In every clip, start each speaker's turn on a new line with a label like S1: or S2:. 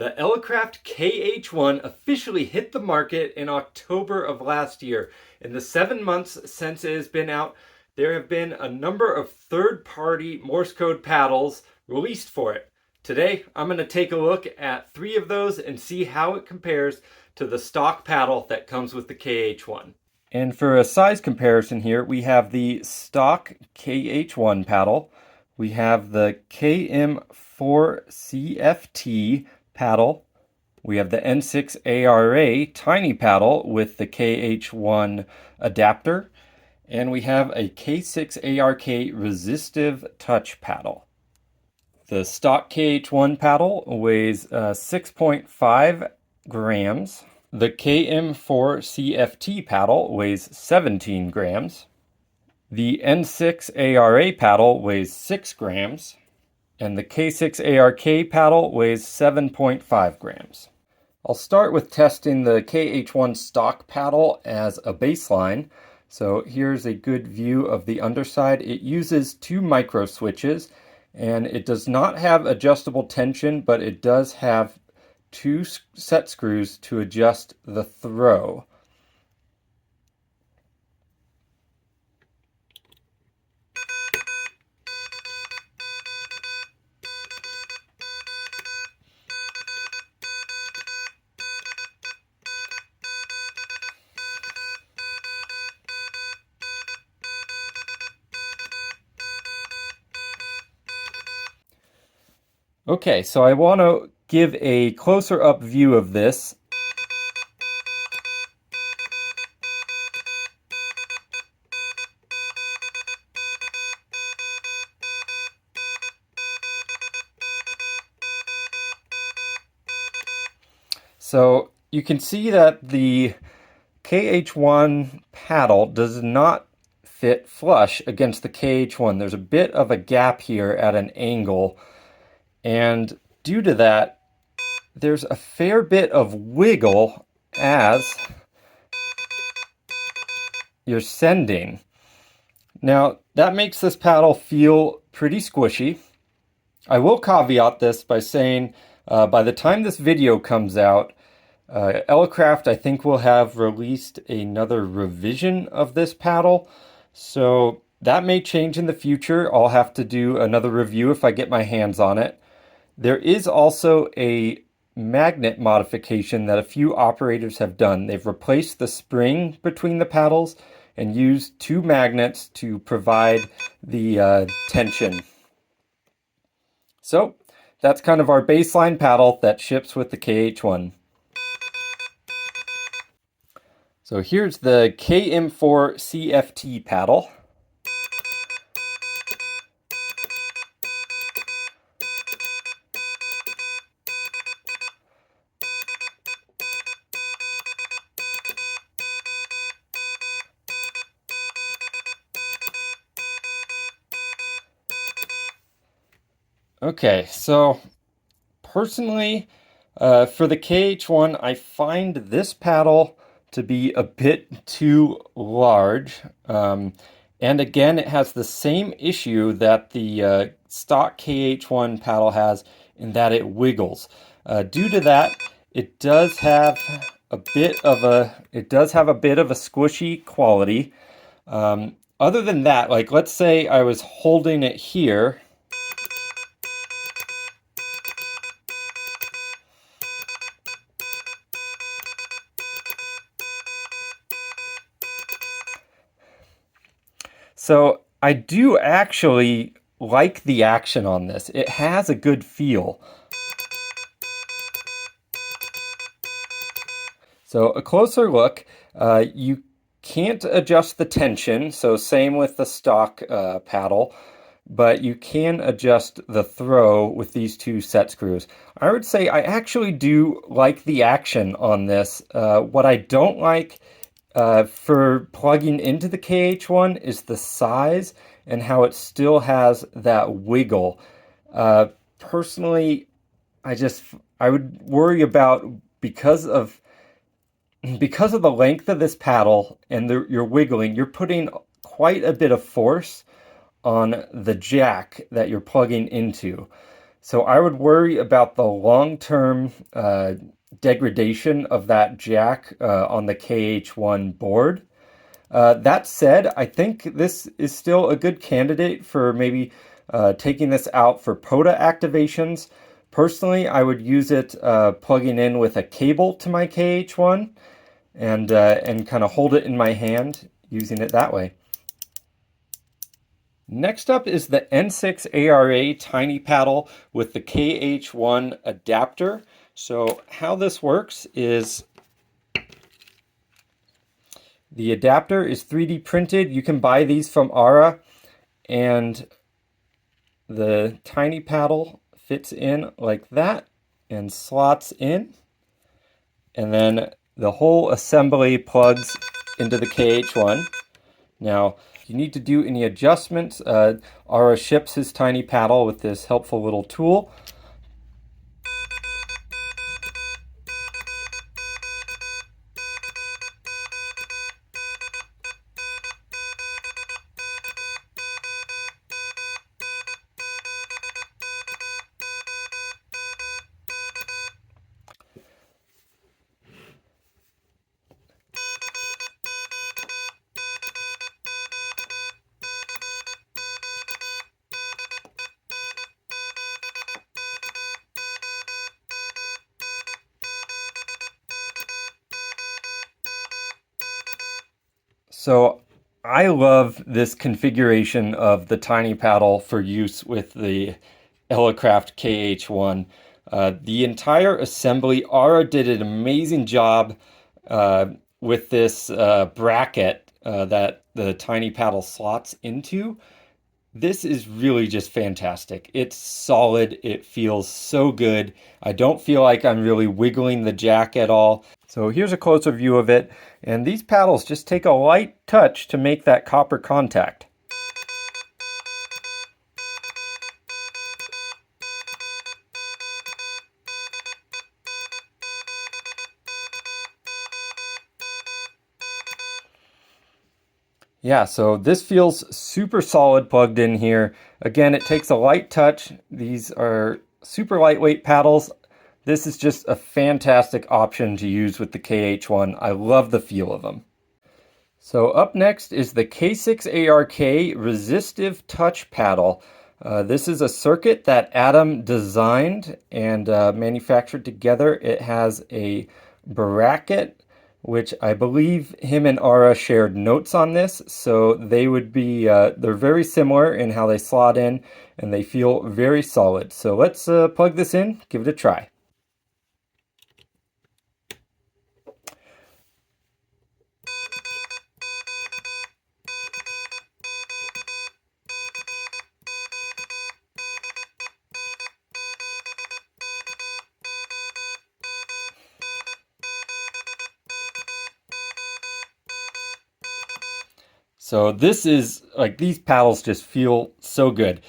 S1: The Elecraft KH1 officially hit the market in October of last year. In the 7 months since it has been out, there have been a number of third-party Morse code paddles released for it. Today, I'm going to take a look at 3 of those and see how it compares to the stock paddle that comes with the KH1. And for a size comparison here, we have the stock KH1 paddle, we have the KM4CFT paddle, we have the N6ARA tiny paddle with the KH1 adapter, and we have a K6ARK resistive touch paddle. The stock KH1 paddle weighs 6.5 grams. The KM4CFT paddle weighs 17 grams. The N6ARA paddle weighs 6 grams. And the K6ARK paddle weighs 7.5 grams. I'll start with testing the KH1 stock paddle as a baseline. So here's a good view of the underside. It uses 2 micro switches, and it does not have adjustable tension, but it does have 2 set screws to adjust the throw. Okay, so I want to give a closer up view of this. So you can see that the KH1 paddle does not fit flush against the KH1. There's a bit of a gap here at an angle, and due to that, there's a fair bit of wiggle as you're sending. Now, that makes this paddle feel pretty squishy. I will caveat this by saying by the time this video comes out, Elecraft, I think, will have released another revision of this paddle. So that may change in the future. I'll have to do another review if I get my hands on it. There is also a magnet modification that a few operators have done. They've replaced the spring between the paddles and used 2 magnets to provide the tension. So that's kind of our baseline paddle that ships with the KH1. So here's the KM4CFT paddle. Okay, so personally, for the KH1, I find this paddle to be a bit too large. And again, it has the same issue that the stock KH1 paddle has, in that it wiggles. Due to that, it does have a bit of a squishy quality. Other than that, like, let's say I was holding it here. So I do actually like the action on this. It has a good feel. So a closer look, you can't adjust the tension, so same with the stock paddle, but you can adjust the throw with these 2 set screws. I would say I actually do like the action on this. What I don't like for plugging into the KH1 is the size and how it still has that wiggle. Personally, I would worry about, because of the length of this paddle and you're wiggling, you're putting quite a bit of force on the jack that you're plugging into. So I would worry about the long-term degradation of that jack on the KH1 board. That said, I think this is still a good candidate for maybe taking this out for POTA activations. Personally, I would use it plugging in with a cable to my KH1 and kind of hold it in my hand using it that way. Next up is the N6ARA Tiny Paddle with the KH1 adapter. So how this works is the adapter is 3D printed. You can buy these from Ara, and the tiny paddle fits in like that and slots in. And then the whole assembly plugs into the KH1. Now, if you need to do any adjustments, Ara ships his tiny paddle with this helpful little tool. So I love this configuration of the tiny paddle for use with the Elecraft KH1. The entire assembly, Ara did an amazing job with this bracket that the tiny paddle slots into. This is really just fantastic. It's solid. It feels so good. I don't feel like I'm really wiggling the jack at all. So here's a closer view of it. And these paddles just take a light touch to make that copper contact. Yeah, so this feels super solid plugged in here. Again, it takes a light touch. These are super lightweight paddles. This is just a fantastic option to use with the KH1. I love the feel of them. So up next is the K6ARK Resistive Touch Paddle. This is a circuit that Adam designed and manufactured together. It has a bracket, which I believe him and Ara shared notes on this, so they would be, they're very similar in how they slot in, and they feel very solid. So let's plug this in, give it a try. So this is like, these paddles just feel so good.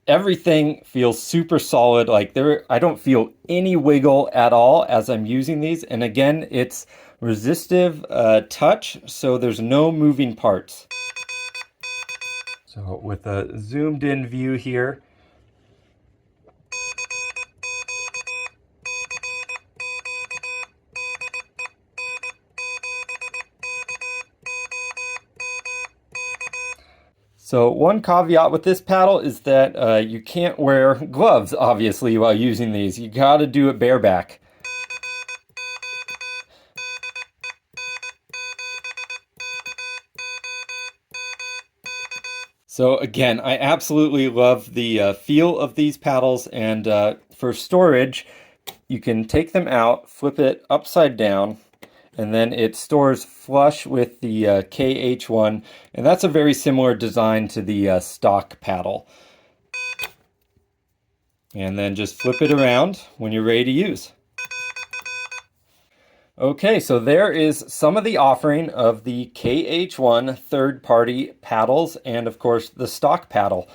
S1: Everything feels super solid. Like I don't feel any wiggle at all as I'm using these. And again, it's resistive touch, so there's no moving parts. So with a zoomed in view here, so one caveat with this paddle is that you can't wear gloves, obviously, while using these. You gotta do it bareback. So again, I absolutely love the feel of these paddles, and for storage, you can take them out, flip it upside down, and then it stores flush with the KH1, and that's a very similar design to the stock paddle. And then just flip it around when you're ready to use. Okay, so there is some of the offering of the KH1 third-party paddles and, of course, the stock paddle.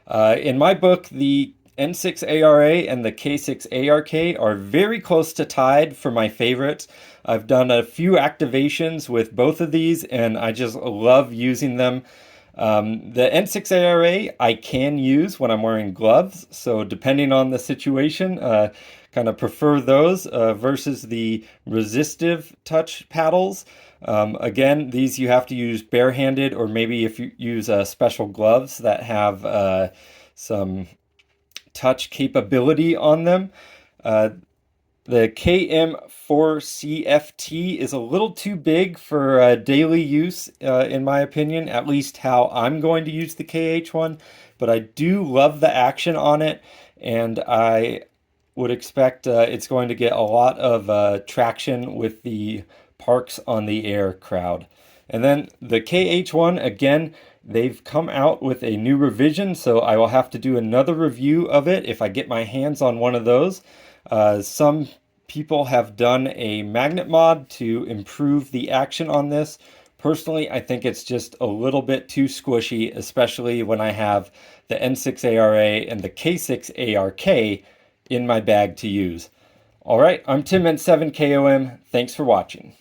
S1: In my book, the N6ARA and the K6ARK are very close to tied for my favorites. I've done a few activations with both of these, and I just love using them. The N6ARA I can use when I'm wearing gloves, so depending on the situation, kind of prefer those versus the resistive touch paddles. Again, these you have to use barehanded, or maybe if you use special gloves that have some touch capability on them. The KM4CFT is a little too big for daily use, in my opinion, at least how I'm going to use the KH1, but I do love the action on it, and I would expect it's going to get a lot of traction with the Parks on the Air crowd. And then the KH1, again, they've come out with a new revision, so I will have to do another review of it if I get my hands on one of those. Some people have done a magnet mod to improve the action on this. Personally, I think it's just a little bit too squishy, especially when I have the N6ARA and the K6ARK in my bag to use. All right, I'm Tim N7KOM. Thanks for watching.